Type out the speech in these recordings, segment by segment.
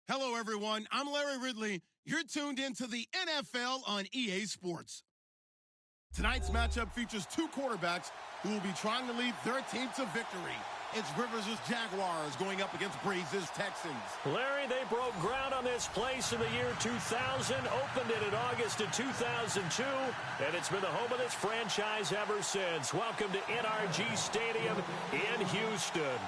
Hello, everyone. I'm Larry Ridley. You're tuned into the NFL on EA Sports. Tonight's matchup features two quarterbacks who will be trying to lead their team to victory. It's Rivers' Jaguars going up against Brees' Texans. Larry, they broke ground on this place in the year 2000, opened it in August of 2002, and it's been the home of this franchise ever since. Welcome to NRG Stadium in Houston.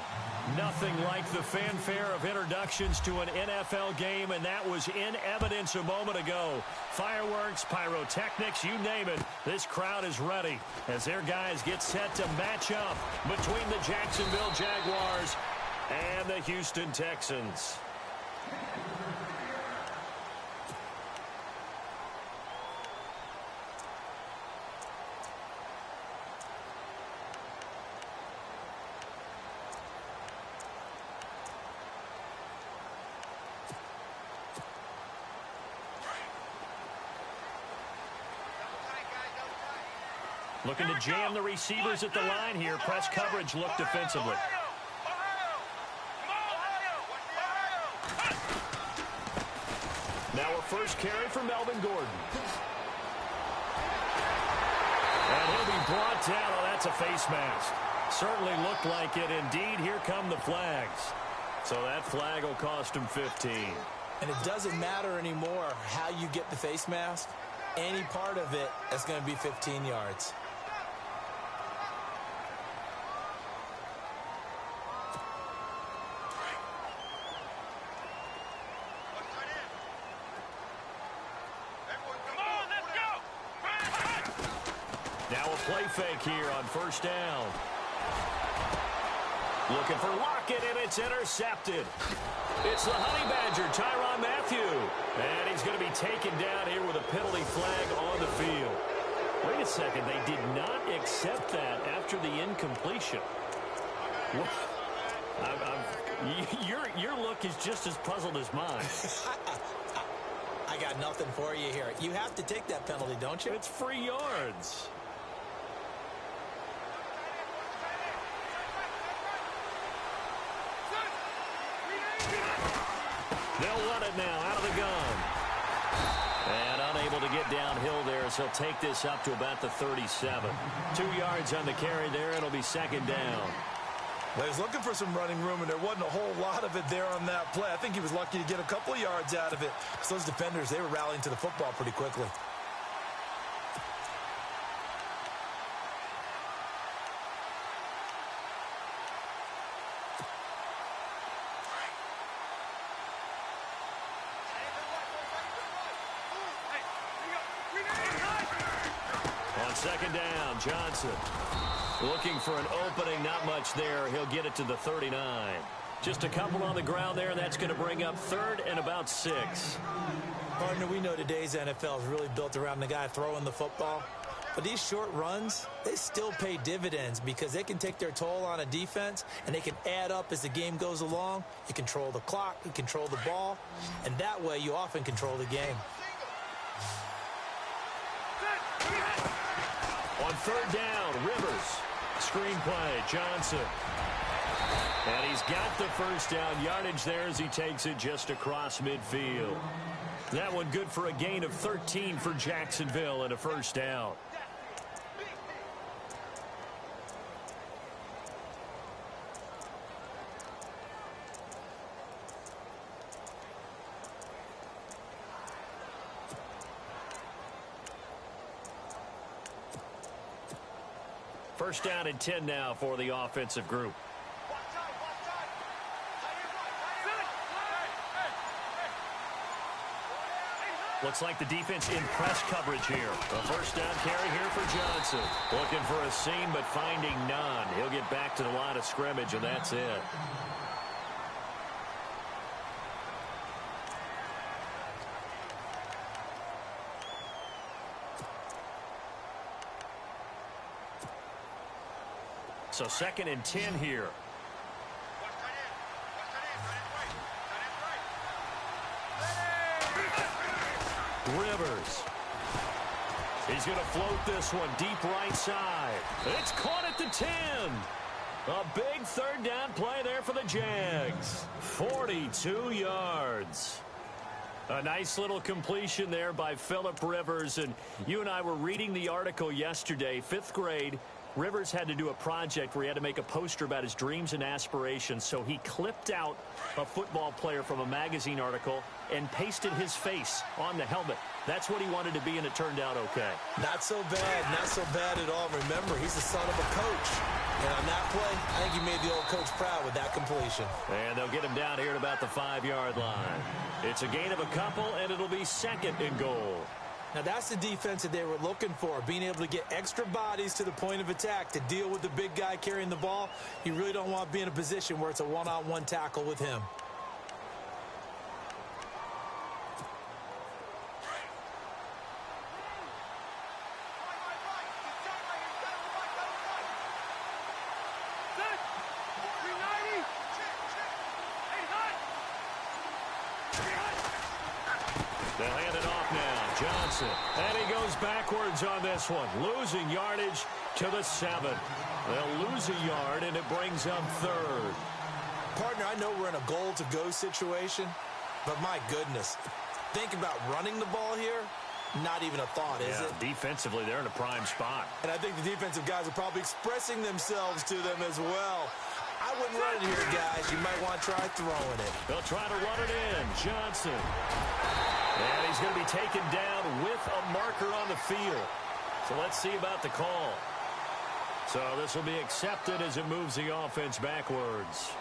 Nothing like the fanfare of introductions to an NFL game, and that was in evidence a moment ago. Fireworks, pyrotechnics, you name it. This crowd is ready as their guys get set to match up between the Jacksonville Jaguars and the Houston Texans. Looking to jam the receivers at the line here. Press coverage look defensively. Now a first carry for Melvin Gordon. And he'll be brought down. Oh, that's a face mask. Certainly looked like it. Indeed, here come the flags. So that flag will cost him 15. And it doesn't matter anymore how you get the face mask. Any part of it is going to be 15 yards. Now a play fake here on first down. Looking for Lockett, and it's intercepted. It's the Honey Badger, Tyrann Mathieu. And he's going to be taken down here with a penalty flag on the field. Wait a second, they did not accept that after the incompletion. Your look is just as puzzled as mine. I got nothing for you here. You have to take that penalty, don't you? It's free yards. They'll run it now out of the gun. And unable to get downhill there, as he'll take this up to about the 37. 2 yards on the carry there. It'll be second down. Well, he was looking for some running room, and there wasn't a whole lot of it there on that play. I think he was lucky to get a couple of yards out of it. So those defenders, they were rallying to the football pretty quickly. On second down, Johnson looking for an opening. Not much there. He'll get it to the 39. Just a couple on the ground there, and that's going to bring up 3rd and about 6. Partner, we know today's NFL is really built around the guy throwing the football. But these short runs, they still pay dividends because they can take their toll on a defense, and they can add up as the game goes along. You control the clock, you control the ball, and that way you often control the game. On 3rd down, Rivers. Screen play, Johnson. And he's got the first down yardage there as he takes it just across midfield. That one good for a gain of 13 for Jacksonville and a first down. First down and 10 now for the offensive group. Looks like the defense in press coverage here. A first down carry here for Johnson. Looking for a seam, but finding none. He'll get back to the line of scrimmage, and that's it. So 2nd and 10 here. Rivers. He's going to float this one deep right side. It's caught at the 10. A big 3rd down play there for the Jags. 42 yards. A nice little completion there by Phillip Rivers. And you and I were reading the article yesterday, 5th grade. Rivers had to do a project where he had to make a poster about his dreams and aspirations, so he clipped out a football player from a magazine article and pasted his face on the helmet. That's what he wanted to be, and it turned out okay. Not so bad at all. Remember, he's the son of a coach. And on that play, I think he made the old coach proud with that completion. And they'll get him down here at about the 5-yard line. It's a gain of a couple, and it'll be 2nd and goal. Now, that's the defense that they were looking for, being able to get extra bodies to the point of attack to deal with the big guy carrying the ball. You really don't want to be in a position where it's a one-on-one tackle with him. They'll hand it off now. Johnson. And he goes backwards on this one. Losing yardage to the 7. They'll lose a yard, and it brings up 3rd. Partner, I know we're in a goal-to-go situation, but my goodness. Think about running the ball here. Not even a thought, is it? Defensively, they're in a prime spot. And I think the defensive guys are probably expressing themselves to them as well. I wouldn't run it here, guys. You might want to try throwing it. They'll try to run it in. Johnson. And he's going to be taken down with a marker on the field. So let's see about the call. So this will be accepted as it moves the offense backwards.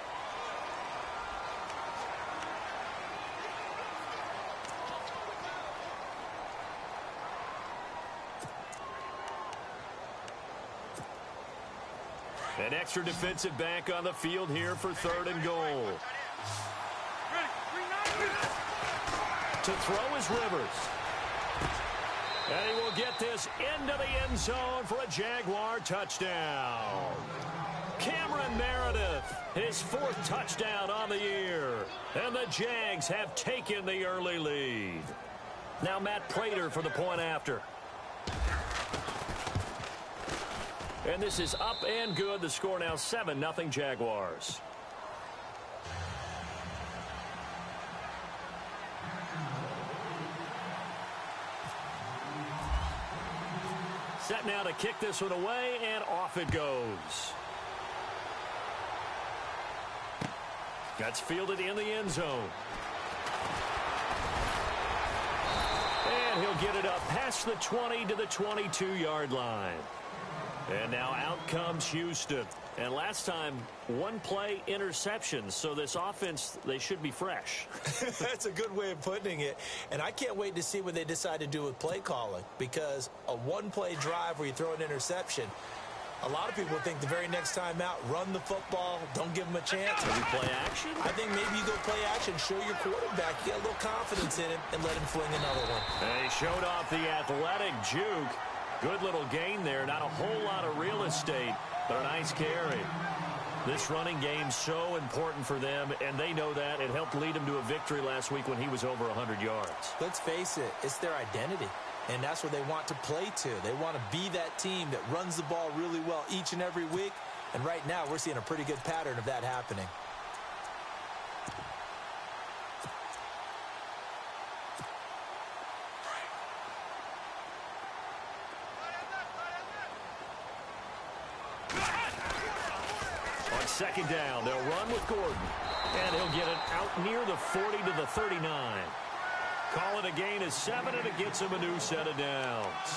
An extra defensive back on the field here for 3rd and goal. To throw is Rivers. And he will get this into the end zone for a Jaguar touchdown. Cameron Meredith, his 4th touchdown on the year. And the Jags have taken the early lead. Now Matt Prater for the point after. And this is up and good. The score now 7-0 Jaguars. Set now to kick this one away, and off it goes. That's fielded in the end zone. And he'll get it up past the 20 to the 22-yard line. And now out comes Houston. And last time, 1-play interceptions. So this offense, they should be fresh. That's a good way of putting it. And I can't wait to see what they decide to do with play calling. Because a 1-play drive where you throw an interception, a lot of people think the very next time out, run the football, don't give them a chance. Maybe play action? I think maybe you go play action, show your quarterback, get a little confidence in him, and let him fling another one. They showed off the athletic juke. Good little gain there. Not a whole lot of real estate, but a nice carry. This running game's so important for them, and they know that. It helped lead them to a victory last week when he was over 100 yards. Let's face it, it's their identity, and that's what they want to play to. They want to be that team that runs the ball really well each and every week, and right now we're seeing a pretty good pattern of that happening. Second down, they'll run with Gordon. And he'll get it out near the 40 to the 39. Call it a gain of 7, and it gets him a new set of downs.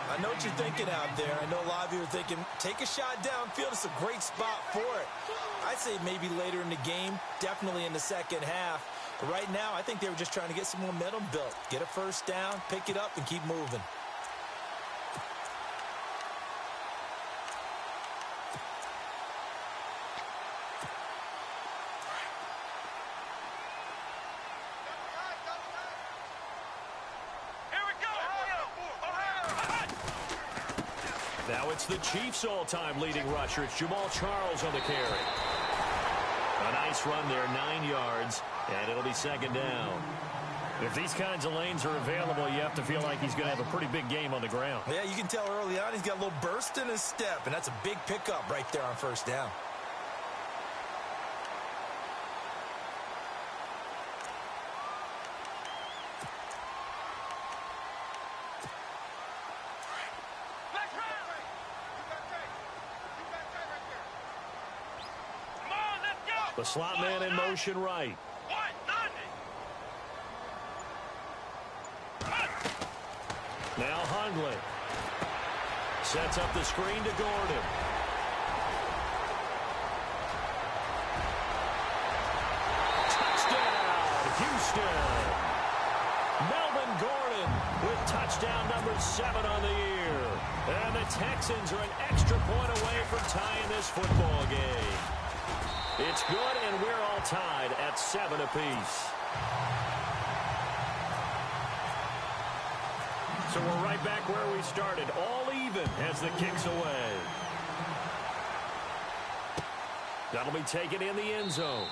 I know what you're thinking out there. I know a lot of you are thinking, take a shot downfield. It's a great spot for it. I'd say maybe later in the game, definitely in the second half. But right now, I think they were just trying to get some momentum built. Get a first down, pick it up, and keep moving. Now it's the Chiefs' all-time leading rusher. It's Jamal Charles on the carry. A nice run there, 9 yards, and it'll be second down. If these kinds of lanes are available, you have to feel like he's going to have a pretty big game on the ground. Yeah, you can tell early on he's got a little burst in his step, and that's a big pickup right there on first down. The slot man in motion right. Now Hundley sets up the screen to Gordon. Touchdown, Houston. Melvin Gordon with touchdown number 7 on the year. And the Texans are an extra point away from tying this football game. It's good, and we're all tied at 7 apiece. So we're right back where we started, all even as the kick's away. That'll be taken in the end zone.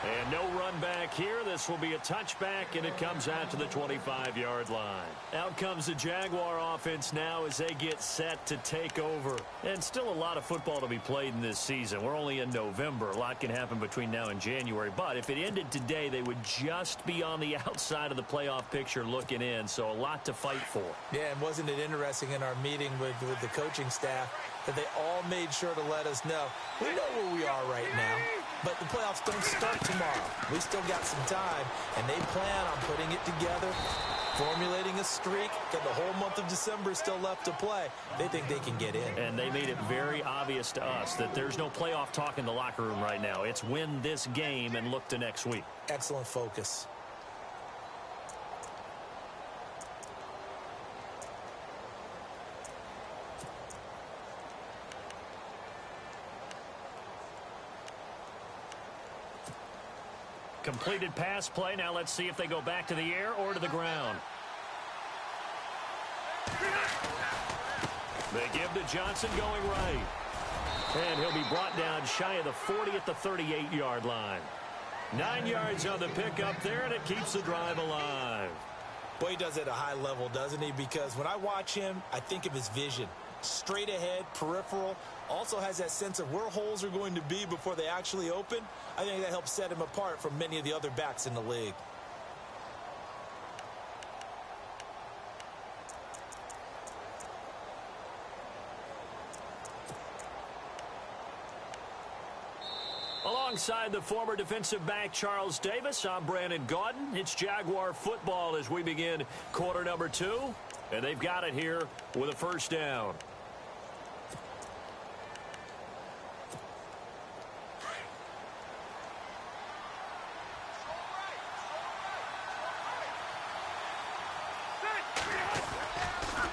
And no run back here. This will be a touchback, and it comes out to the 25-yard line. Out comes the Jaguar offense now as they get set to take over. And still a lot of football to be played in this season. We're only in November. A lot can happen between now and January. But if it ended today, they would just be on the outside of the playoff picture looking in. So a lot to fight for. Yeah, and wasn't it interesting in our meeting with the coaching staff that they all made sure to let us know, we know where we are right now, but the playoffs don't start tomorrow. We still got some time, and they plan on putting it together, formulating a streak, and the whole month of December is still left to play. They think they can get in. And they made it very obvious to us that there's no playoff talk in the locker room right now. It's win this game and look to next week. Excellent focus. Completed pass play. Now let's see if they go back to the air or to the ground. They give to Johnson going right. And he'll be brought down shy of the 40 at the 38-yard line. 9 yards on the pickup there, and it keeps the drive alive. Boy, he does it at a high level, doesn't he? Because when I watch him, I think of his vision. Straight ahead, peripheral. Also has that sense of where holes are going to be before they actually open. I think that helps set him apart from many of the other backs in the league. Alongside the former defensive back Charles Davis, I'm Brandon Gaudin. It's Jaguar football as we begin quarter number 2. And they've got it here with a first down.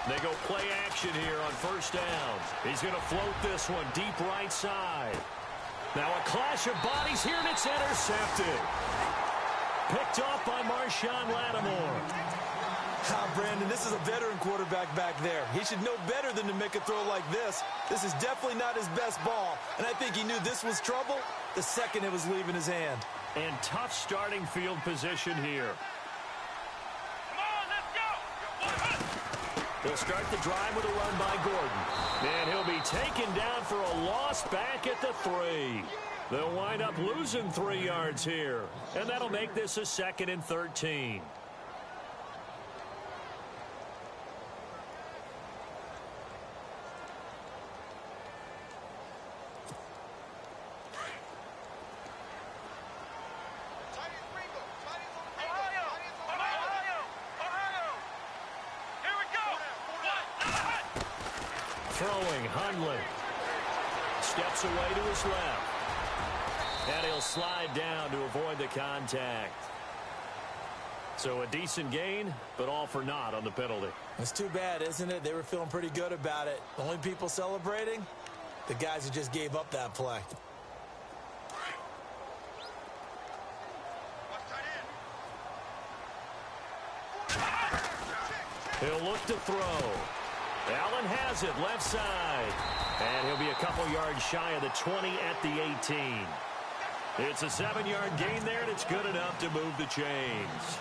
They go play action here on first down. He's going to float this one deep right side. Now a clash of bodies here, and it's intercepted. Picked off by Marshawn Lattimore. Brandon, this is a veteran quarterback back there. He should know better than to make a throw like this. This is definitely not his best ball, and I think he knew this was trouble the second it was leaving his hand. And tough starting field position here. Come on, let's go! They'll start the drive with a run by Gordon. And he'll be taken down for a loss back at the 3. They'll wind up losing 3 yards here. And that'll make this a 2nd and 13. Throwing, Hundley. Steps away to his left. And he'll slide down to avoid the contact. So a decent gain, but all for naught on the penalty. It's too bad, isn't it? They were feeling pretty good about it. The only people celebrating? The guys who just gave up that play. He'll look to throw. Allen has it left side. And he'll be a couple yards shy of the 20 at the 18. It's a 7-yard gain there, and it's good enough to move the chains.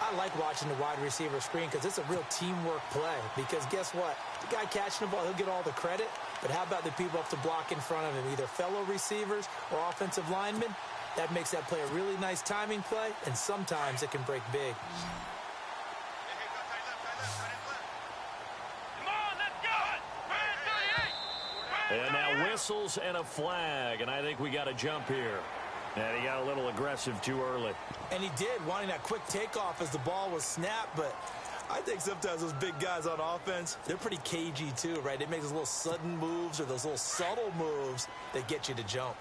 I like watching the wide receiver screen because it's a real teamwork play. Because guess what? The guy catching the ball, he'll get all the credit. But how about the people up to block in front of him, either fellow receivers or offensive linemen? That makes that play a really nice timing play, and sometimes it can break big. And now whistles and a flag, and I think we got a jump here. And he got a little aggressive too early. And he did, wanting that quick takeoff as the ball was snapped, but I think sometimes those big guys on offense, they're pretty cagey too, right? They make those little sudden moves or those little subtle moves that get you to jump.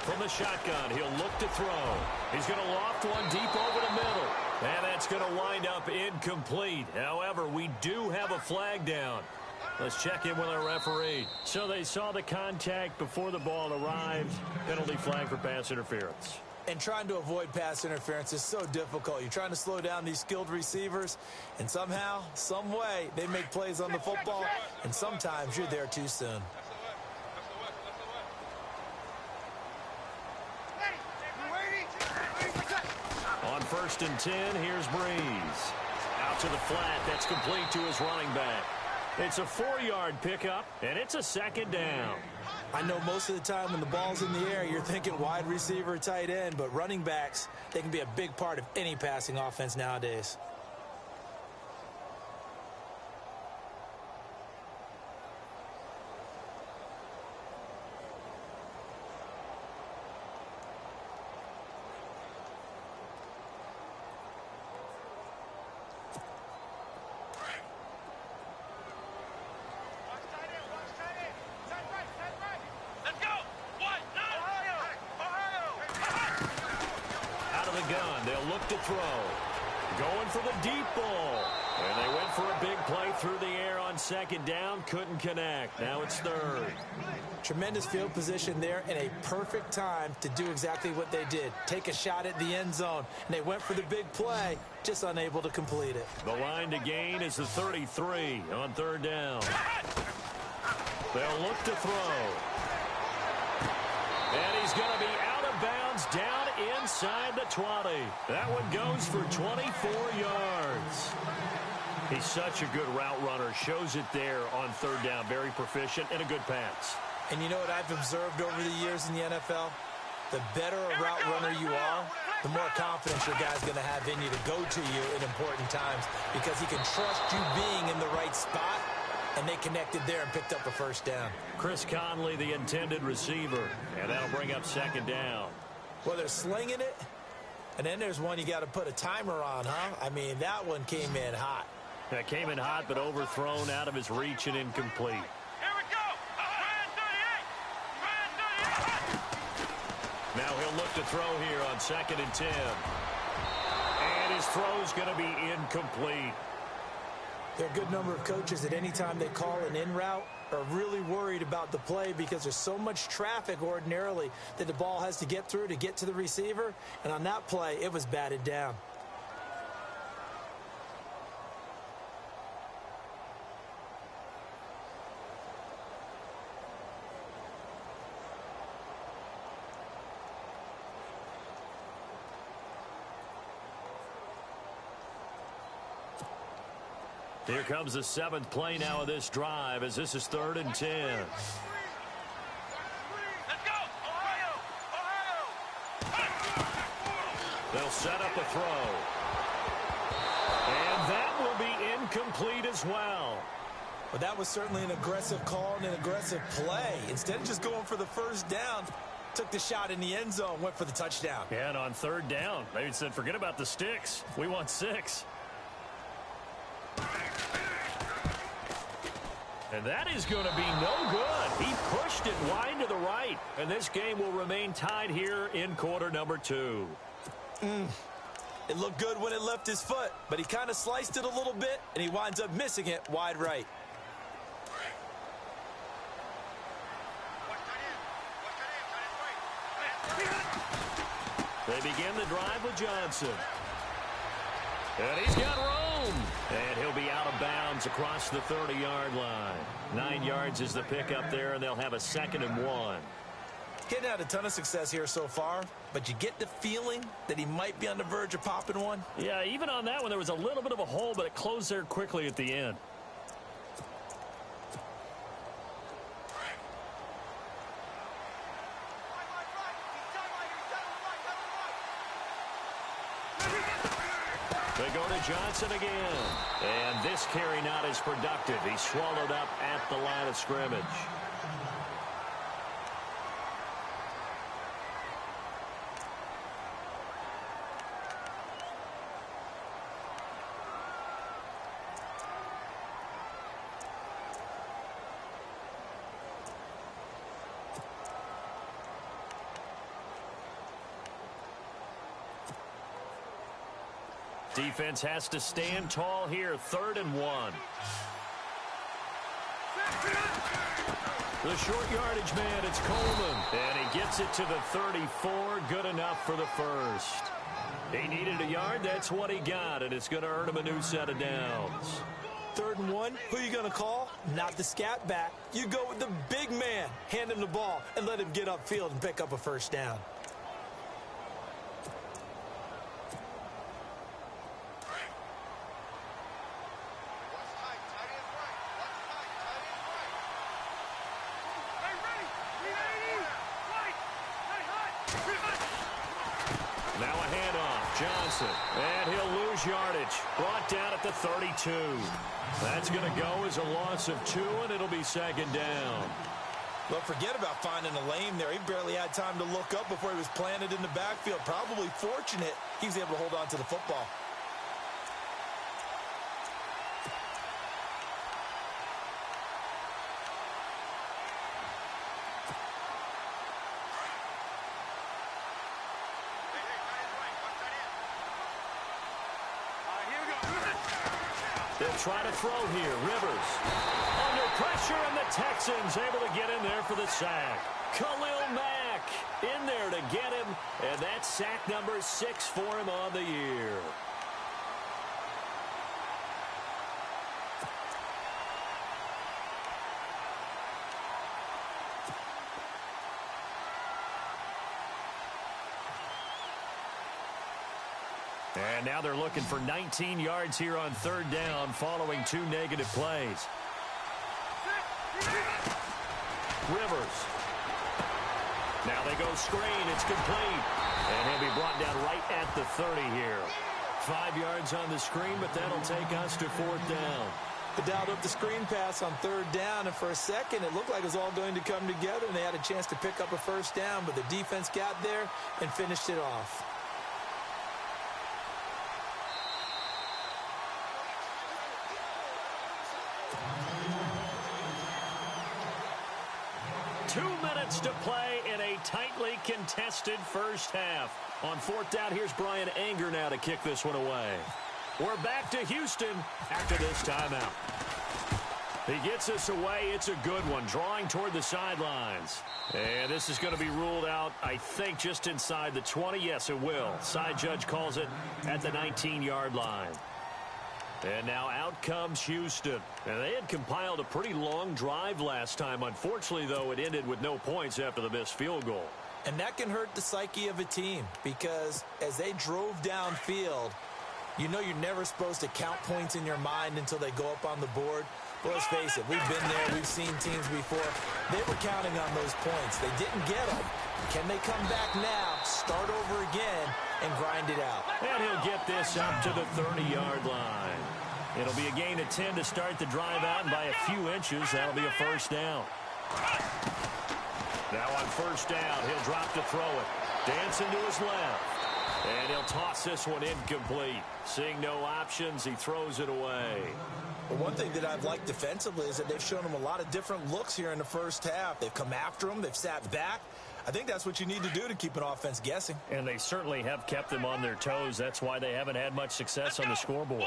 From the shotgun, he'll look to throw. He's going to loft one deep over the middle. And that's going to wind up incomplete. However, we do have a flag down. Let's check in with our referee. So they saw the contact before the ball arrived. Penalty flag for pass interference. And trying to avoid pass interference is so difficult. You're trying to slow down these skilled receivers, and somehow, some way, they make plays on the football, and sometimes you're there too soon. On 1st and 10, here's Breeze. Out to the flat, that's complete to his running back. It's a 4-yard pickup, and it's a 2nd down. I know most of the time when the ball's in the air, you're thinking wide receiver, tight end, but running backs, they can be a big part of any passing offense nowadays. They'll look to throw. Going for the deep ball. And they went for a big play through the air on on second down, couldn't connect. Now it's third. Tremendous field position there and a perfect time to do exactly what they did. Take a shot at the end zone. And they went for the big play, just unable to complete it. The line to gain is the 33 on third down. They'll look to throw. And he's going to be out of bounds down inside the 20. That one goes for 24 yards. He's such a good route runner. Shows it there on third down. Very proficient and a good pass. And you know what I've observed over the years in the NFL? The better a route runner you are, the more confidence your guy's going to have in you to go to you in important times because he can trust you being in the right spot, and they connected there and picked up a first down. Chris Conley, the intended receiver, and that'll bring up second down. Well, they're slinging it, and then there's one you got to put a timer on, huh? I mean, that one came in hot. That came in hot, but overthrown out of his reach and incomplete. Now he'll look to throw here on 2nd and 10. And his throw's going to be incomplete. There are a good number of coaches at any time they call an in route are really worried about the play because there's so much traffic ordinarily that the ball has to get through to get to the receiver. And on that play, it was batted down. Here comes the 7th play now of this drive as this is 3rd and 10. Let's go! Ohio! They'll set up a throw. And that will be incomplete as well. But that was certainly an aggressive call and an aggressive play. Instead of just going for the first down, took the shot in the end zone, went for the touchdown. Yeah, and on 3rd down, they said, forget about the sticks. We want 6. And that is going to be no good. He pushed it wide to the right. And this game will remain tied here in quarter number 2. It looked good when it left his foot, but he kind of sliced it a little bit, and he winds up missing it wide right. They begin the drive with Johnson. And he's got room. And he'll be out of bounds across the 30-yard line. 9 yards is the pickup there, and they'll have a 2nd and 1. He hadn't had a ton of success here so far, but you get the feeling that he might be on the verge of popping one. Yeah, even on that one, there was a little bit of a hole, but it closed there quickly at the end. They go to Johnson again. And this carry not as productive. He's swallowed up at the line of scrimmage. Defense has to stand tall here. 3rd and 1. The short yardage man, it's Coleman. And he gets it to the 34. Good enough for the first. He needed a yard. That's what he got. And it's going to earn him a new set of downs. 3rd and 1, who are you going to call? Not the scat back. You go with the big man. Hand him the ball and let him get upfield and pick up a first down. Now a handoff. Johnson. And he'll lose yardage. Brought down at the 32. That's going to go as a loss of 2, and it'll be 2nd down. Well, forget about finding a lane there. He barely had time to look up before he was planted in the backfield. Probably fortunate he was able to hold on to the football. They'll They'll try to throw here. Rivers under pressure, and the Texans able to get in there for the sack. Khalil Mack in there to get him, and that's sack number 6 for him on the year. And now they're looking for 19 yards here on 3rd down following 2 negative plays. Rivers. Now they go screen. It's complete. And he'll be brought down right at the 30 here. 5 yards on the screen, but that'll take us to 4th down. They dialed up the screen pass on 3rd down, and for a second it looked like it was all going to come together, and they had a chance to pick up a 1st down, but the defense got there and finished it off. To play in a tightly contested first half. On 4th down, here's Brian Anger now to kick this one away. We're back to Houston after this timeout. He gets us away. It's a good one, drawing toward the sidelines. And this is going to be ruled out, I think, just inside the 20. Yes, it will. Side judge calls it at the 19-yard line. And now out comes Houston. And they had compiled a pretty long drive last time. Unfortunately, though, it ended with no points after the missed field goal. And that can hurt the psyche of a team because as they drove downfield, you know you're never supposed to count points in your mind until they go up on the board. But let's face it, we've been there. We've seen teams before. They were counting on those points. They didn't get them. Can they come back now, start over again, and grind it out? And he'll get this up to the 30-yard line. It'll be a gain of 10 to start the drive out, and by a few inches, that'll be a 1st down. Now on 1st down, he'll drop to throw it. Dancing to his left. And he'll toss this one incomplete. Seeing no options, he throws it away. But one thing that I've liked defensively is that they've shown him a lot of different looks here in the first half. They've come after him. They've sat back. I think that's what you need to do to keep an offense guessing. And they certainly have kept them on their toes. That's why they haven't had much success on the scoreboard.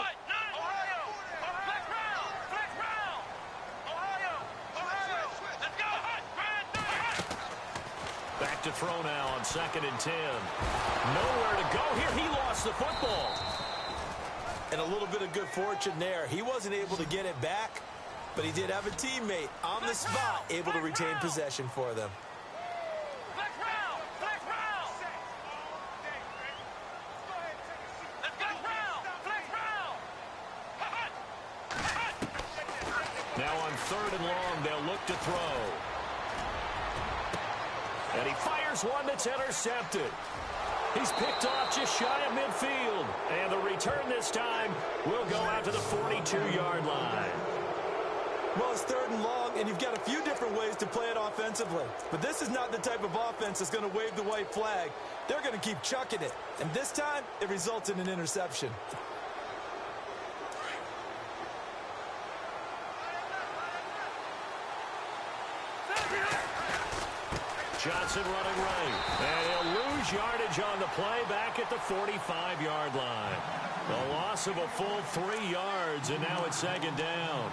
Back to throw now on 2nd and 10. Nowhere to go here. He lost the football. And a little bit of good fortune there. He wasn't able to get it back, but he did have a teammate on the spot able to retain possession for them. Now on 3rd and long, they'll look to throw. And he fires one that's intercepted. He's picked off just shy of midfield. And the return this time will go out to the 42-yard line. Well, it's 3rd and long, and you've got a few different ways to play it offensively. But this is not the type of offense that's going to wave the white flag. They're going to keep chucking it. And this time, it results in an interception. Johnson running right. And he'll lose yardage on the play back at the 45-yard line. The loss of a full 3 yards, and now it's 2nd down.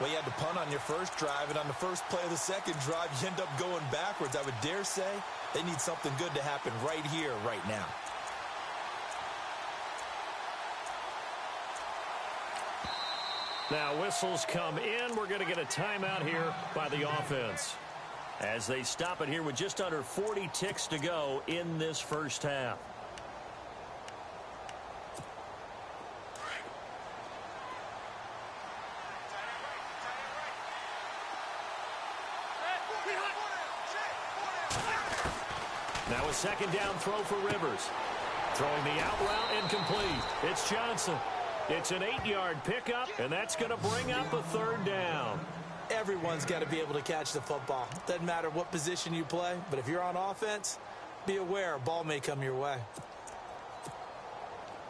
Well, you had to punt on your first drive, and on the first play of the second drive, you end up going backwards. I would dare say they need something good to happen right here, right now. Now whistles come in. We're going to get a timeout here by the offense as they stop it here with just under 40 ticks to go in this first half. Now a 2nd down throw for Rivers. Throwing the out route incomplete. It's Johnson. It's an 8-yard pickup, and that's going to bring up a 3rd down. Everyone's got to be able to catch the football. Doesn't matter what position you play, but if you're on offense, be aware a ball may come your way.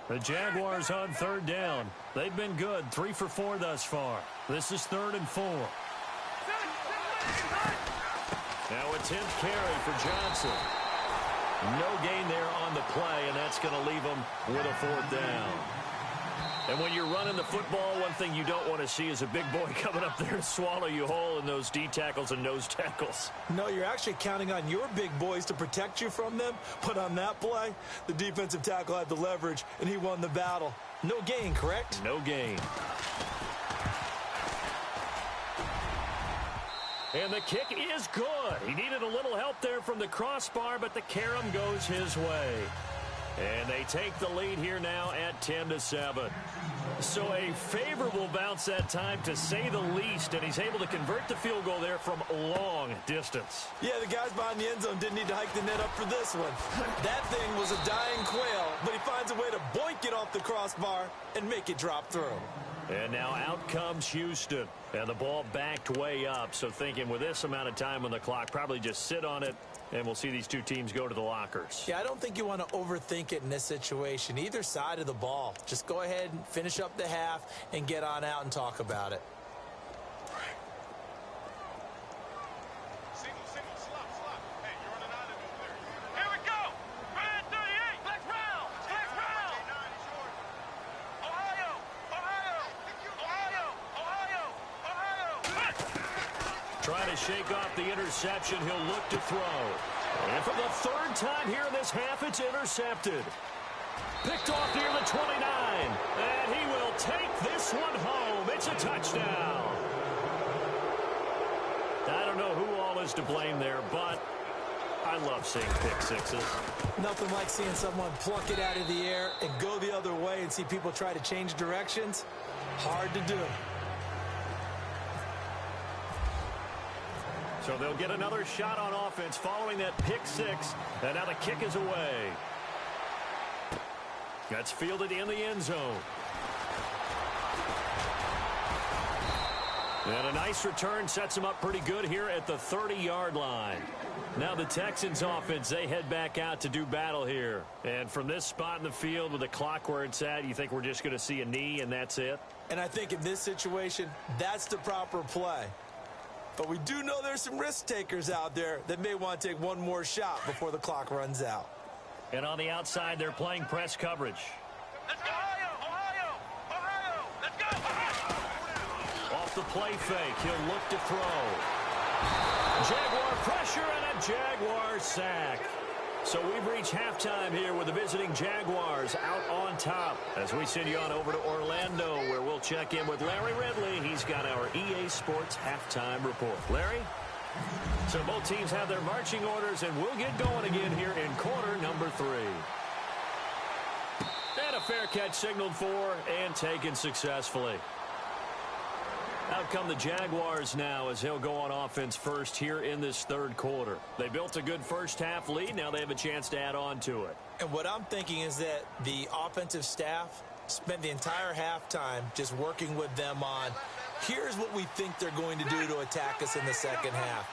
The Jaguars on 3rd down. They've been good, 3 for 4 thus far. This is 3rd and 4. Now a 10th carry for Johnson. No gain there on the play, and that's going to leave them with a 4th down. And when you're running the football, one thing you don't want to see is a big boy coming up there to swallow you whole in those D tackles and nose tackles. No, you're actually counting on your big boys to protect you from them. But on that play, the defensive tackle had the leverage, and he won the battle. No gain, correct? No gain. And the kick is good. He needed a little help there from the crossbar, but the carom goes his way. And they take the lead here now at 10-7. So a favorable bounce that time, to say the least, and he's able to convert the field goal there from long distance. Yeah, the guys behind the end zone didn't need to hike the net up for this one. That thing was a dying quail, but he finds a way to boink it off the crossbar and make it drop through. And now out comes Houston. And the ball backed way up. So thinking with this amount of time on the clock, probably just sit on it, and we'll see these two teams go to the lockers. Yeah, I don't think you want to overthink it in this situation. Either side of the ball. Just go ahead and finish up the half and get on out and talk about it. Trying to shake off the interception. He'll look to throw. And for the third time here in this half, it's intercepted. Picked off near the 29. And he will take this one home. It's a touchdown. I don't know who all is to blame there, but I love seeing pick sixes. Nothing like seeing someone pluck it out of the air and go the other way and see people try to change directions. Hard to do. So they'll get another shot on offense following that pick six. And now the kick is away. That's fielded in the end zone. And a nice return sets them up pretty good here at the 30-yard line. Now the Texans offense, they head back out to do battle here. And from this spot in the field with the clock where it's at, you think we're just going to see a knee and that's it? And I think in this situation, that's the proper play. But we do know there's some risk takers out there that may want to take one more shot before the clock runs out. And on the outside, they're playing press coverage. Let's go, Ohio! Ohio! Let's go! Ohio! Off the play fake, he'll look to throw. Jaguar pressure and a Jaguar sack. So we've reached halftime here with the visiting Jaguars out on top. As we send you on over to Orlando, where we'll check in with Larry Ridley. He's got our EA Sports halftime report. Larry? So both teams have their marching orders, and we'll get going again here in quarter number 3. And a fair catch signaled for and taken successfully. Out come the Jaguars now as he'll go on offense first here in this third quarter. They built a good first half lead. Now they have a chance to add on to it. And what I'm thinking is that the offensive staff spent the entire halftime just working with them on, here's what we think they're going to do to attack us in the second half.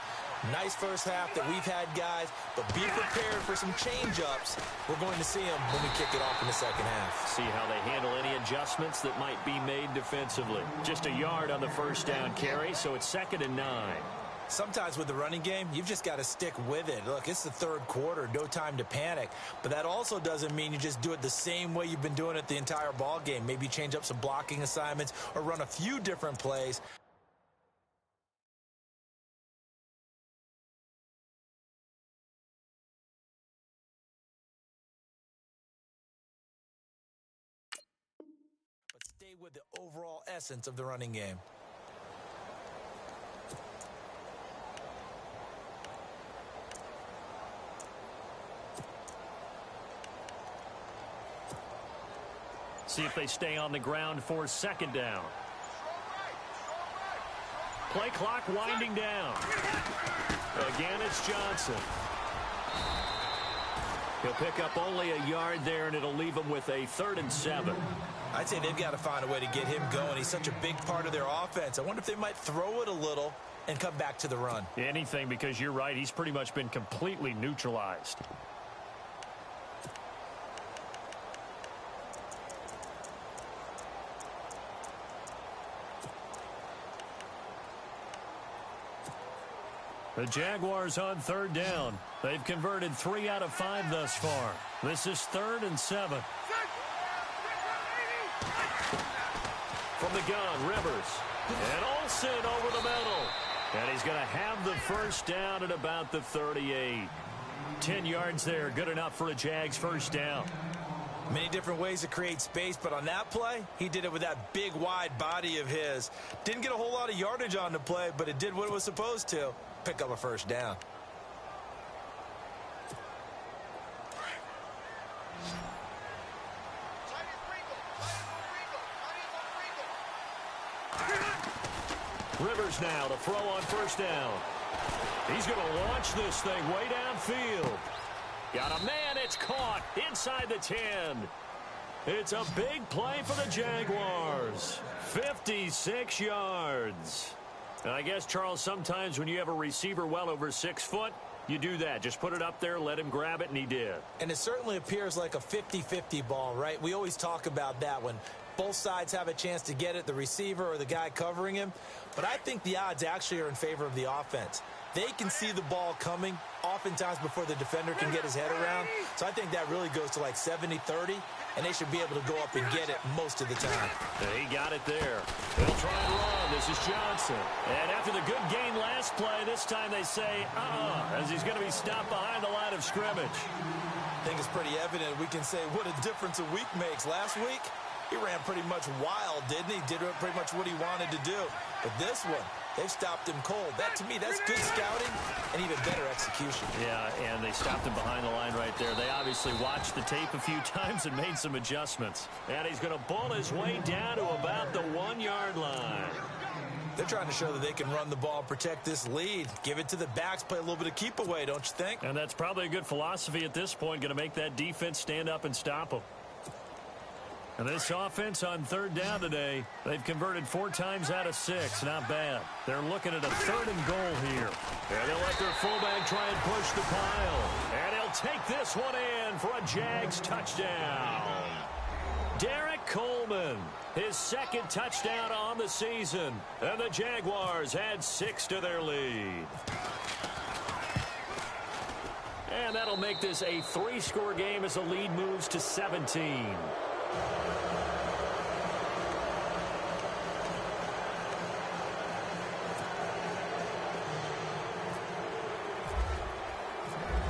Nice first half that we've had, guys, but be prepared for some change-ups. We're going to see them when we kick it off in the second half. See how they handle any adjustments that might be made defensively. Just a yard on the first down carry, so it's 2nd and 9. Sometimes with the running game, you've just got to stick with it. Look, it's the third quarter, no time to panic. But that also doesn't mean you just do it the same way you've been doing it the entire ball game. Maybe change up some blocking assignments or run a few different plays. But stay with the overall essence of the running game. See if they stay on the ground for 2nd down. Play clock winding down. Again, it's Johnson. He'll pick up only a yard there, and it'll leave him with a 3rd and 7. I'd say they've got to find a way to get him going. He's such a big part of their offense. I wonder if they might throw it a little and come back to the run. Anything, because you're right. He's pretty much been completely neutralized. The Jaguars on 3rd down. They've converted 3 out of 5 thus far. This is 3rd and 7. the gun, Rivers. And Olsen over the middle. And he's going to have the first down at about the 38. 10 yards there, good enough for a Jags first down. Many different ways to create space, but on that play, he did it with that big, wide body of his. Didn't get a whole lot of yardage on the play, but it did what it was supposed to. Pick up a first down. Rivers now to throw on first down. He's going to launch this thing way downfield. Got a man, it's caught inside the 10. It's a big play for the Jaguars. 56 yards. And I guess, Charles, sometimes when you have a receiver well over 6 foot, you do that. Just put it up there, let him grab it, and he did. And it certainly appears like a 50-50 ball, right? We always talk about that when both sides have a chance to get it, the receiver or the guy covering him. But I think the odds actually are in favor of the offense. They can see the ball coming oftentimes before the defender can get his head around. So I think that really goes to like 70-30, and they should be able to go up and get it most of the time. And he got it there. They'll try and run. This is Johnson. And after the good gain last play, this time they say, as he's going to be stopped behind the line of scrimmage. I think it's pretty evident. We can say what a difference a week makes. Last week, he ran pretty much wild, didn't he? Did pretty much what he wanted to do. But this one, they've stopped him cold. That, to me, that's good scouting and even better execution. Yeah, and they stopped him behind the line right there. They obviously watched the tape a few times and made some adjustments. And he's going to bull his way down to about the 1-yard line. They're trying to show that they can run the ball, protect this lead. Give it to the backs, play a little bit of keep away, don't you think? And that's probably a good philosophy at this point, going to make that defense stand up and stop them. And this offense on third down today, they've converted 4 times out of 6. Not bad. They're looking at a 3rd and goal here. And they'll let their fullback try and push the pile. And he'll take this one in for a Jags touchdown. Derek Coleman, his 2nd touchdown on the season. And the Jaguars add 6 to their lead. And that'll make this a 3-score game as the lead moves to 17.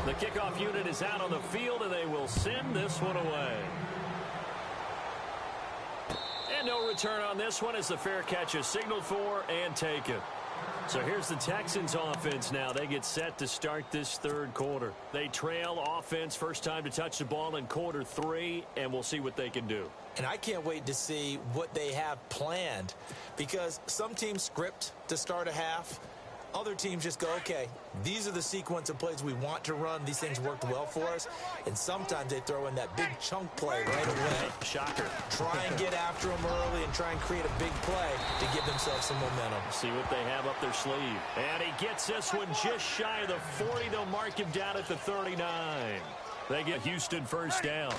The kickoff unit is out on the field, and they will send this one away. And no return on this one as the fair catch is signaled for and taken. So here's the Texans offense now. They get set to start this 3rd quarter. They trail offense, first time to touch the ball in quarter 3, and we'll see what they can do. And I can't wait to see what they have planned, because some teams script to start a half. Other teams just go, okay, these are the sequence of plays we want to run. These things worked well for us. And sometimes they throw in that big chunk play right away. Shocker. Try and get after them early and try and create a big play to give themselves some momentum. See what they have up their sleeve. And he gets this one just shy of the 40. They'll mark him down at the 39. They get Houston first down.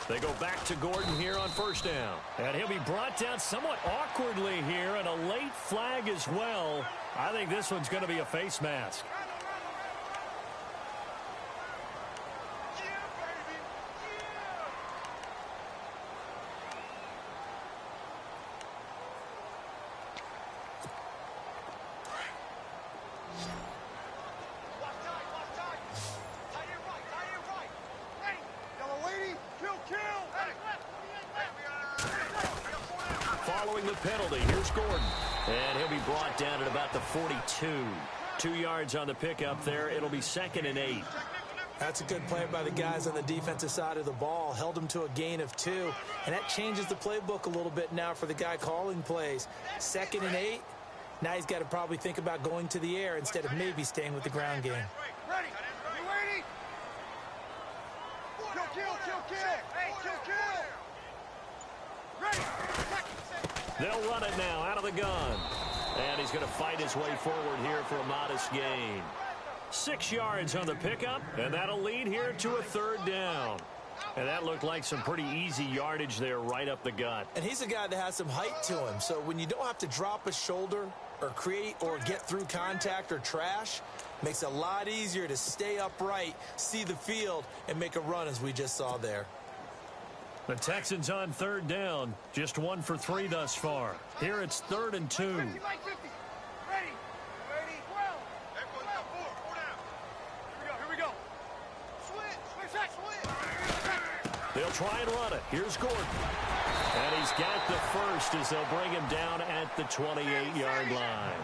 They go back to Gordon here on first down. And he'll be brought down somewhat awkwardly here, and a late flag as well. I think this one's going to be a face mask. Following the penalty, here's Gordon. And he'll be brought down at about the 42. 2 yards on the pickup there. It'll be 2nd and 8. That's a good play by the guys on the defensive side of the ball. Held them to a gain of 2. And that changes the playbook a little bit now for the guy calling plays. 2nd and 8. Now he's got to probably think about going to the air instead of maybe staying with the ground game. Ready? You ready? Kill. Hey, kill. Ready? They'll run it now out of the gun. And he's going to fight his way forward here for a modest gain. 6 yards on the pickup, and that'll lead here to a 3rd down. And that looked like some pretty easy yardage there right up the gut. And he's a guy that has some height to him. So when you don't have to drop a shoulder or create or get through contact or trash, makes it a lot easier to stay upright, see the field, and make a run as we just saw there. The Texans on third down. Just 1 for 3 thus far. Here it's 3rd and 2. 50, 50. Ready. Ready. 12. Four down. Here we go. Switch. They'll try and run it. Here's Gordon. And he's got the first as they'll bring him down at the 28-yard line.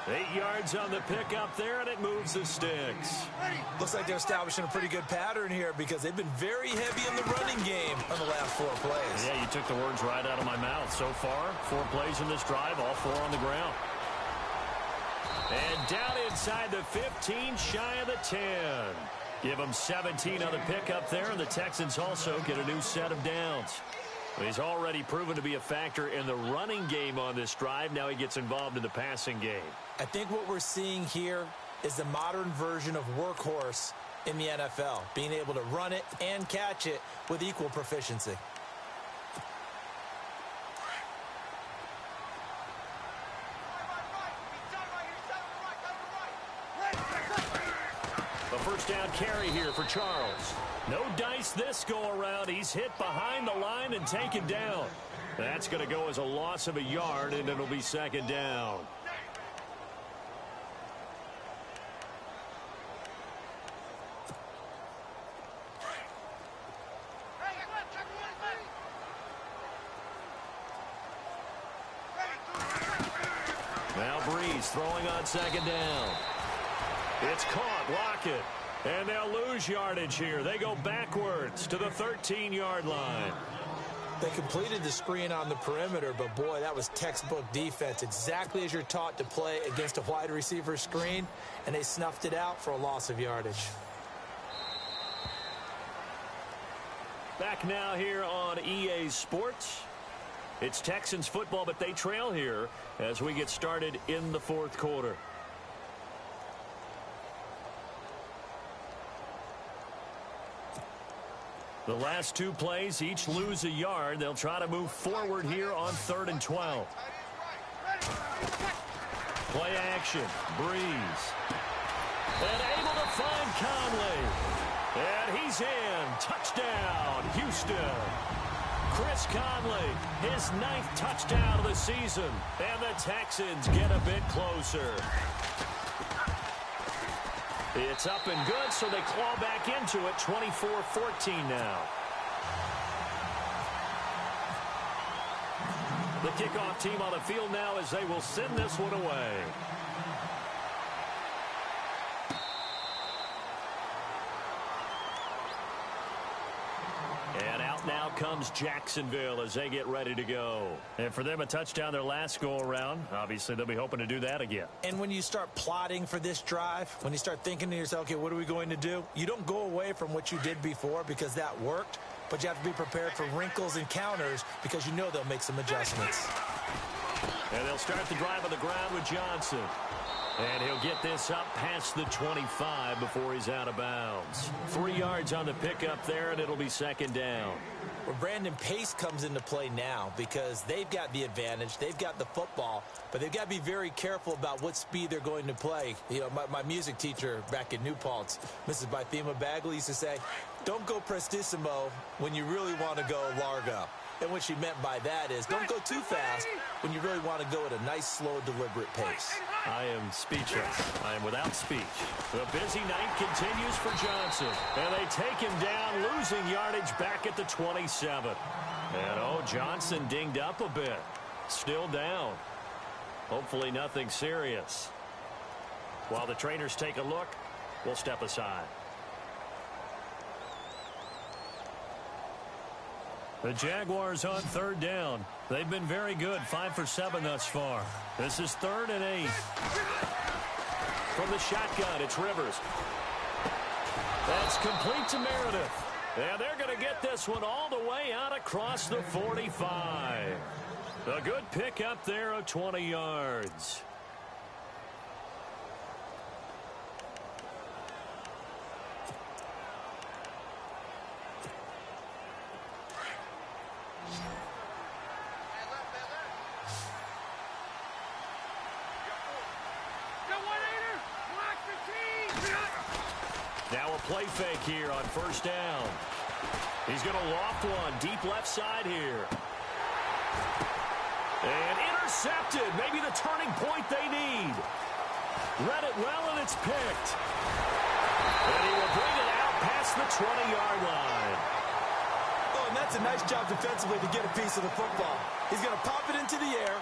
8 yards on the pickup there, and it moves the sticks. Looks like they're establishing a pretty good pattern here because they've been very heavy in the running game on the last 4 plays. Yeah, you took the words right out of my mouth. So far, 4 plays in this drive, all 4 on the ground. And down inside the 15, shy of the 10. Give them 17 on the pickup there, and the Texans also get a new set of downs. He's already proven to be a factor in the running game on this drive. Now he gets involved in the passing game. I think what we're seeing here is the modern version of workhorse in the NFL, being able to run it and catch it with equal proficiency. The first down carry here for Charles. No dice this go-around. He's hit behind the line and taken down. That's going to go as a loss of a yard, and it'll be 2nd down. Now Breeze throwing on 2nd down. It's caught. Lockett. And they'll lose yardage here. They go backwards to the 13-yard line. They completed the screen on the perimeter, but boy, that was textbook defense. Exactly as you're taught to play against a wide receiver screen, and they snuffed it out for a loss of yardage. Back now here on EA Sports. It's Texans football, but they trail here as we get started in the 4th quarter. The last 2 plays each lose a yard. They'll try to move forward here on 3rd and 12. Play action. Breeze. And able to find Conley. And he's in. Touchdown, Houston. Chris Conley, his 9th touchdown of the season. And the Texans get a bit closer. It's up and good, so they claw back into it, 24-14 now. The kickoff team on the field now as they will send this one away. And out now comes Jacksonville as they get ready to go. And for them, a touchdown their last go-around. Obviously, they'll be hoping to do that again. And when you start plotting for this drive, when you start thinking to yourself, okay, what are we going to do? You don't go away from what you did before because that worked, but you have to be prepared for wrinkles and counters because you know they'll make some adjustments. And they'll start the drive on the ground with Johnson. And he'll get this up past the 25 before he's out of bounds. 3 yards on the pickup there, and it'll be 2nd down. Well, Brandon, pace comes into play now because they've got the advantage. They've got the football, but they've got to be very careful about what speed they're going to play. You know, my music teacher back in New Paltz, Mrs. Bythema Bagley, used to say, don't go prestissimo when you really want to go largo. And what she meant by that is don't go too fast when you really want to go at a nice, slow, deliberate pace. I am speechless. I am without speech. The busy night continues for Johnson. And they take him down, losing yardage back at the 27. And, oh, Johnson dinged up a bit. Still down. Hopefully nothing serious. While the trainers take a look, we'll step aside. The Jaguars on 3rd down. They've been very good, 5 for 7 thus far. This is 3rd and 8. From the shotgun, it's Rivers. That's complete to Meredith. And they're going to get this one all the way out across the 45. A good pick up there of 20 yards. Now a play fake here on 1st down. He's going to loft one deep left side here. And intercepted. Maybe the turning point they need. Read it well, and it's picked. And he will bring it out past the 20-yard line. Oh, and that's a nice job defensively to get a piece of the football. He's going to pop it into the air,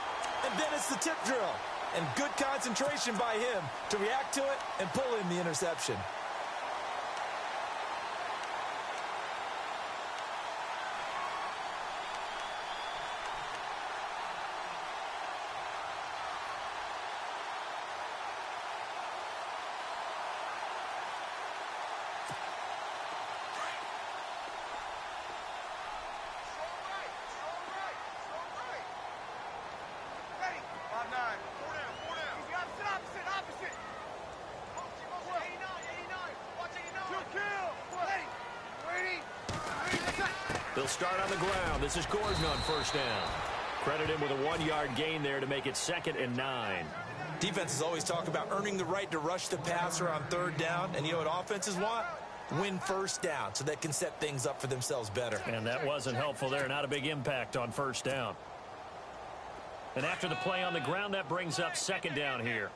and then it's the tip drill. And good concentration by him to react to it and pull in the interception. They'll start on the ground. This is Gordon on first down. Credit him with a 1-yard gain there to make it 2nd and 9. Defenses always talk about earning the right to rush the passer on 3rd down. And you know what offenses want? Win first down so they can set things up for themselves better. And that wasn't helpful there. Not a big impact on first down. And after the play on the ground, that brings up 2nd down here.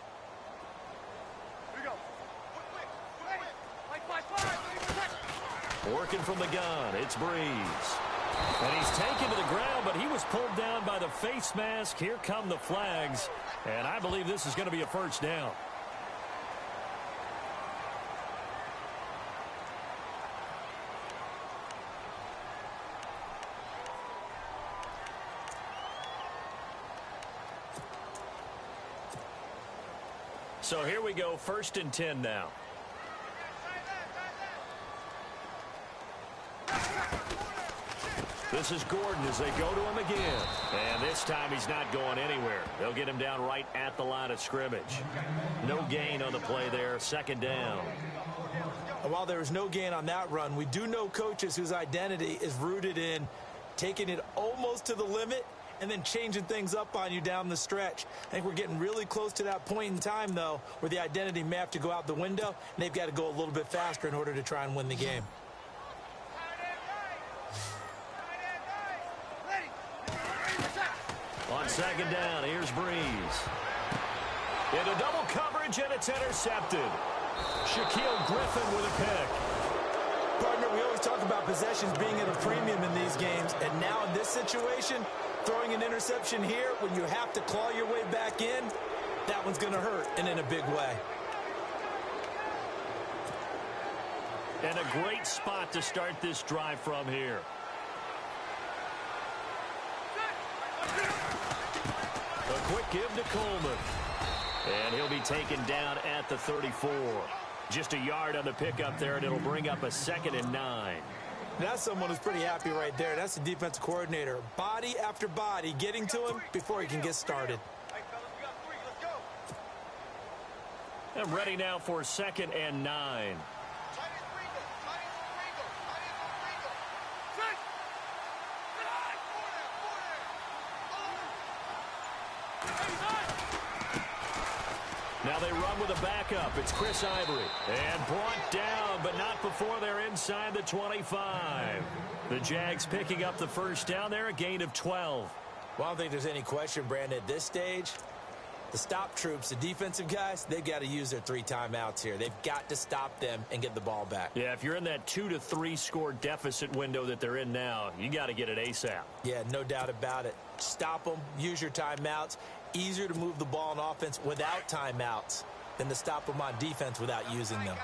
Working from the gun, it's Breeze. And he's taken to the ground, but he was pulled down by the face mask. Here come the flags, and I believe this is going to be a first down. So here we go, 1st and 10 now. This is Gordon as they go to him again. And this time he's not going anywhere. They'll get him down right at the line of scrimmage. No gain on the play there, 2nd down. And while there was no gain on that run, we do know coaches whose identity is rooted in taking it almost to the limit and then changing things up on you down the stretch. I think we're getting really close to that point in time, though, where the identity may have to go out the window, and they've got to go a little bit faster in order to try and win the game. On 2nd down, here's Breeze. Into double coverage, and it's intercepted. Shaquille Griffin with a pick. Partner, we always talk about possessions being at a premium in these games, and now in this situation, throwing an interception here when you have to claw your way back in, that one's going to hurt, and in a big way. And a great spot to start this drive from here. A quick give to Coleman. And he'll be taken down at the 34. Just a yard on the pickup there, and it'll bring up a 2nd and 9. That's someone who's pretty happy right there. That's the defensive coordinator. Body after body getting to him before he can get started. I'm ready now for 2nd and 9. Now they run with a backup. It's Chris Ivory. And brought down, but not before they're inside the 25. The Jags picking up the first down there, a gain of 12. Well, I don't think there's any question, Brandon, at this stage, the stop troops, the defensive guys, they've got to use their 3 timeouts here. They've got to stop them and get the ball back. Yeah, if you're in that 2 to 3 score deficit window that they're in now, you got to get it ASAP. Yeah, no doubt about it. Stop them, use your timeouts. Easier to move the ball on offense without timeouts than to stop them on defense without using them.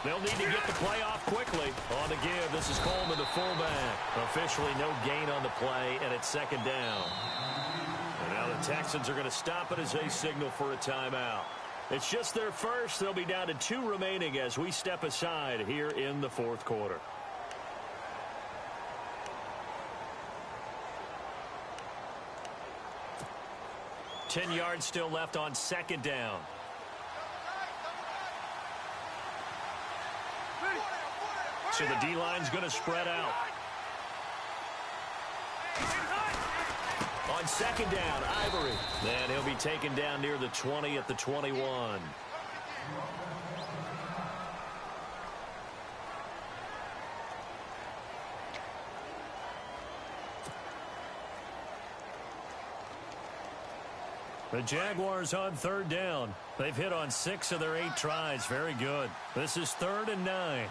They'll need to get the play off quickly. On the give, this is Coleman, the fullback. Officially no gain on the play, and it's 2nd down. And now the Texans are going to stop it as they signal for a timeout. It's just their first. They'll be down to 2 remaining as we step aside here in the 4th quarter. Ten yards still left on 2nd down. So the D-line's going to spread out. On second down, Ivory. And he'll be taken down near the 20 at the 21. The Jaguars on third down. They've hit on 6 of their 8 tries. Very good. This is 3rd and 9.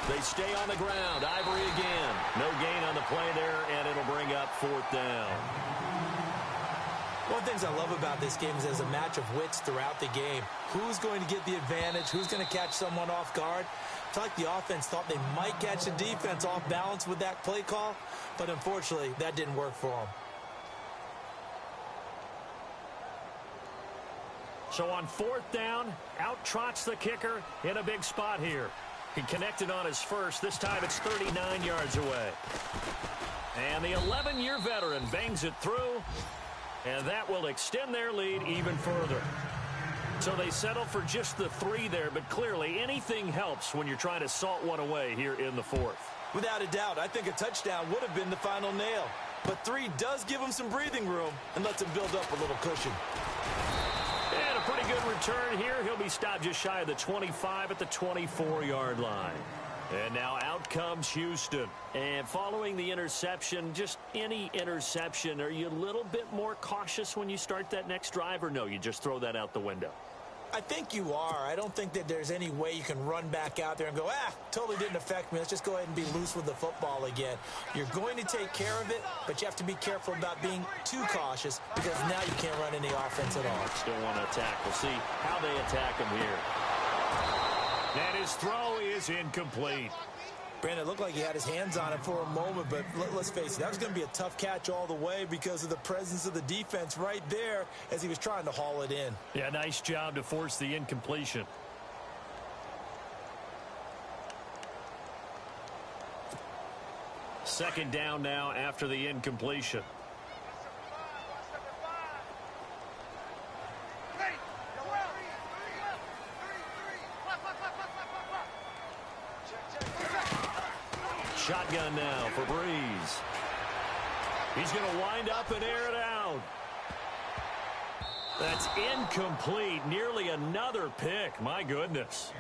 They stay on the ground. Ivory again. No gain on the play there, and it'll bring up 4th down. One of the things I love about this game is there's a match of wits throughout the game. Who's going to get the advantage? Who's going to catch someone off guard? I feel like the offense thought they might catch the defense off balance with that play call, but unfortunately, that didn't work for them. So on 4th down, out trots the kicker in a big spot here. He connected on his first. This time it's 39 yards away. And the 11-year veteran bangs it through, and that will extend their lead even further. So they settle for just the 3 there, but clearly anything helps when you're trying to salt one away here in the 4th. Without a doubt, I think a touchdown would have been the final nail. But 3 does give him some breathing room and lets him build up a little cushion. And a pretty good return here. He'll be stopped just shy of the 25 at the 24-yard line. And now out comes Houston. And following the interception, just any interception, are you a little bit more cautious when you start that next drive, or no, you just throw that out the window? I think you are. I don't think that there's any way you can run back out there and go, totally didn't affect me. Let's just go ahead and be loose with the football again. You're going to take care of it, but you have to be careful about being too cautious because now you can't run any offense at all. Still want to attack. We'll see how they attack him here. And his throw is incomplete. Brandon, it looked like he had his hands on it for a moment, but let's face it, that was going to be a tough catch all the way because of the presence of the defense right there as he was trying to haul it in. Yeah, nice job to force the incompletion. Second down now after the incompletion. Shotgun now for Breeze. He's going to wind up and air it out. That's incomplete. Nearly another pick. My goodness.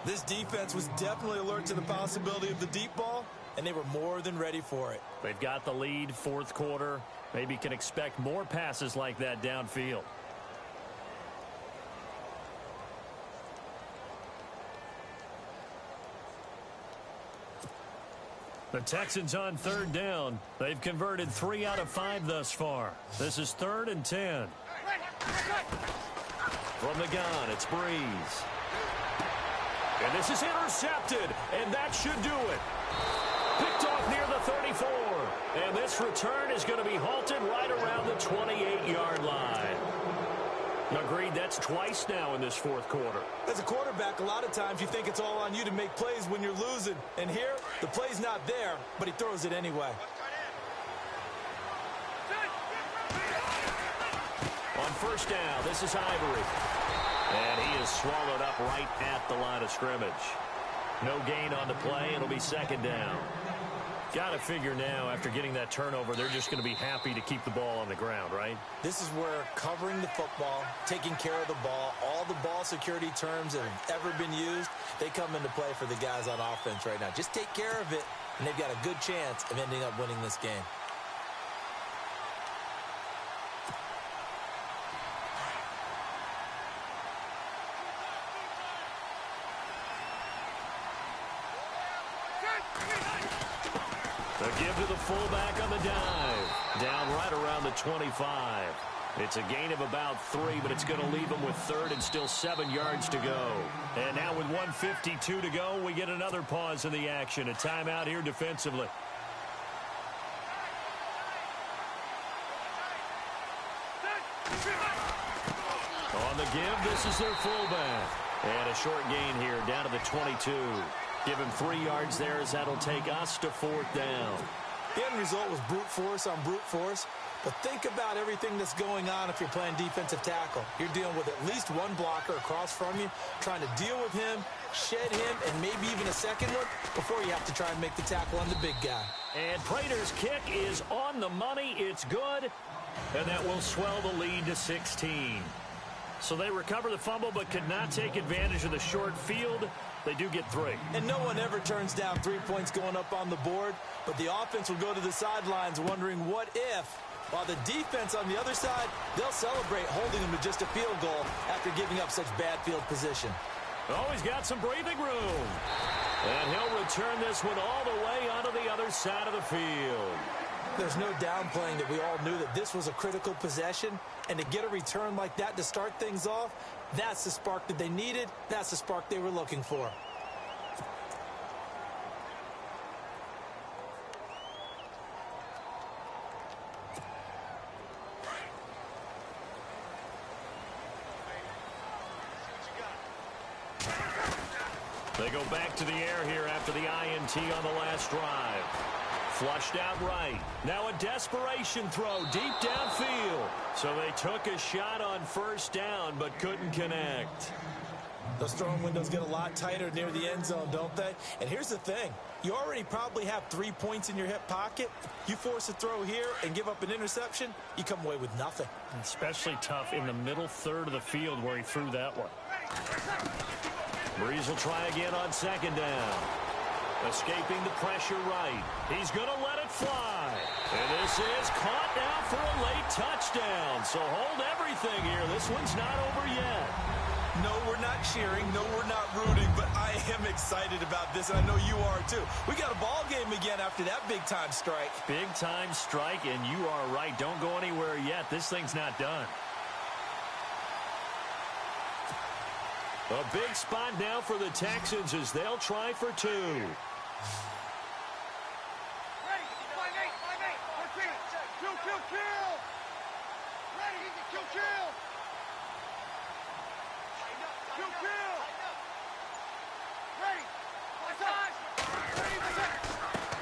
This defense was definitely alert to the possibility of the deep ball, and they were more than ready for it. They've got the lead, 4th quarter. Maybe can expect more passes like that downfield. The Texans on 3rd down. They've converted 3 out of 5 thus far. This is 3rd and 10. From the gun, it's Breeze. And this is intercepted, and that should do it. Picked off near the 34. And this return is going to be halted right around the 28-yard line. Agreed, that's twice now in this 4th quarter. As a quarterback, a lot of times you think it's all on you to make plays when you're losing. And here, the play's not there, but he throws it anyway. On 1st down, this is Ivory. And he is swallowed up right at the line of scrimmage. No gain on the play. It'll be 2nd down. Got to figure now, after getting that turnover, they're just going to be happy to keep the ball on the ground, right? This is where covering the football, taking care of the ball, all the ball security terms that have ever been used, they come into play for the guys on offense right now. Just take care of it, and they've got a good chance of ending up winning this game. The give to the fullback on the dive. Down right around the 25. It's a gain of about 3, but it's going to leave them with 3rd and still 7 yards to go. And now with 1:52 to go, we get another pause in the action. A timeout here defensively. On the give, this is their fullback. And a short gain here down to the 22. Give him 3 yards there as that'll take us to 4th down. The end result was brute force on brute force. But think about everything that's going on if you're playing defensive tackle. You're dealing with at least one blocker across from you, trying to deal with him, shed him, and maybe even a second one before you have to try and make the tackle on the big guy. And Prater's kick is on the money. It's good. And that will swell the lead to 16. So they recover the fumble but could not take advantage of the short field. They do get 3. And no one ever turns down 3 points going up on the board, but the offense will go to the sidelines wondering what if, while the defense on the other side, they'll celebrate holding them to just a field goal after giving up such bad field position. Oh, he's got some breathing room. And he'll return this one all the way onto the other side of the field. There's no downplaying that we all knew that this was a critical possession, and to get a return like that to start things off, that's the spark that they needed. That's the spark they were looking for. They go back to the air here after the INT on the last drive. Flushed out right. Now a desperation throw deep downfield. So they took a shot on first down but couldn't connect. Those throwing windows get a lot tighter near the end zone, don't they? And here's the thing. You already probably have 3 points in your hip pocket. You force a throw here and give up an interception, you come away with nothing. Especially tough in the middle third of the field where he threw that one. Breeze will try again on second down. Escaping the pressure right. He's going to let it fly. And this is caught now for a late touchdown. So hold everything here. This one's not over yet. No, we're not cheering. No, we're not rooting. But I am excited about this, and I know you are too. We got a ball game again after that big-time strike. Big-time strike, and you are right. Don't go anywhere yet. This thing's not done. A big spot now for the Texans as they'll try for 2.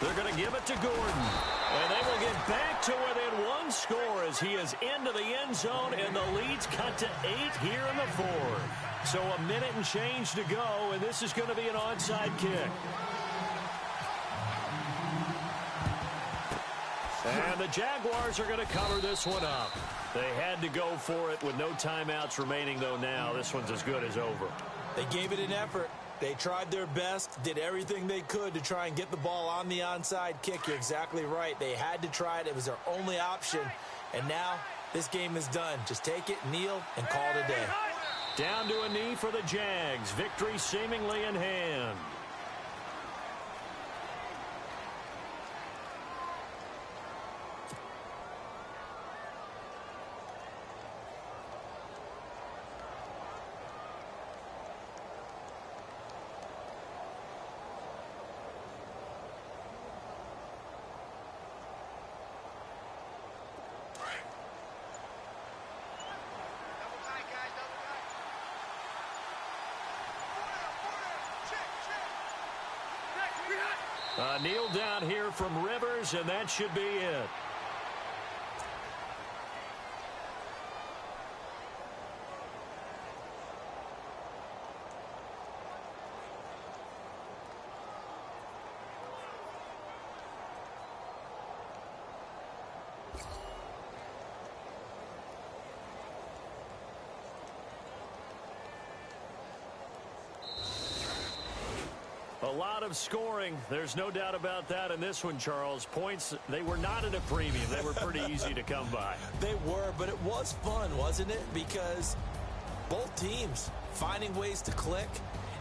They're going to give it to Gordon. And they will get back to within 1 score as he is into the end zone, and the lead's cut to 8 here in the 4th. So a minute and change to go, and this is going to be an onside kick. And the Jaguars are going to cover this one up. They had to go for it with no timeouts remaining, though now this one's as good as over. They gave it an effort. They tried their best, did everything they could to try and get the ball on the onside kick. You're exactly right. They had to try it. It was their only option. And now this game is done. Just take it, kneel, and call it a day. Down to a knee for the Jags. Victory seemingly in hand. Kneel down here from Rivers, and that should be it. A lot of scoring. There's no doubt about that in this one, Charles. Points, they were not at a premium. They were pretty easy to come by. They were, but it was fun, wasn't it? Because both teams finding ways to click.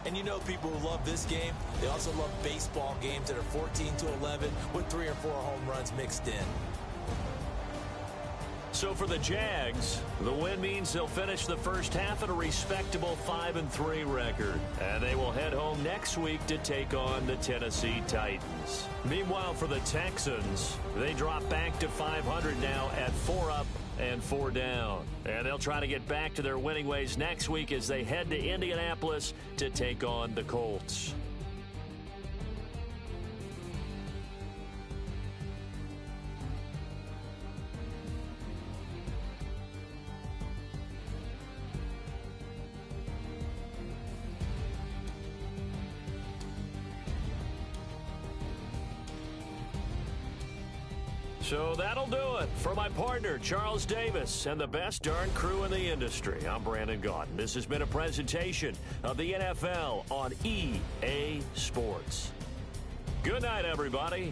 And you know people who love this game, they also love baseball games that are 14-11 with 3 or 4 home runs mixed in. So for the Jags, the win means they'll finish the first half at a respectable 5-3 record. And they will head home next week to take on the Tennessee Titans. Meanwhile, for the Texans, they drop back to 500 now at 4 up and 4 down. And they'll try to get back to their winning ways next week as they head to Indianapolis to take on the Colts. So that'll do it. For my partner, Charles Davis, and the best darn crew in the industry, I'm Brandon Gaudin. This has been a presentation of the NFL on EA Sports. Good night, everybody.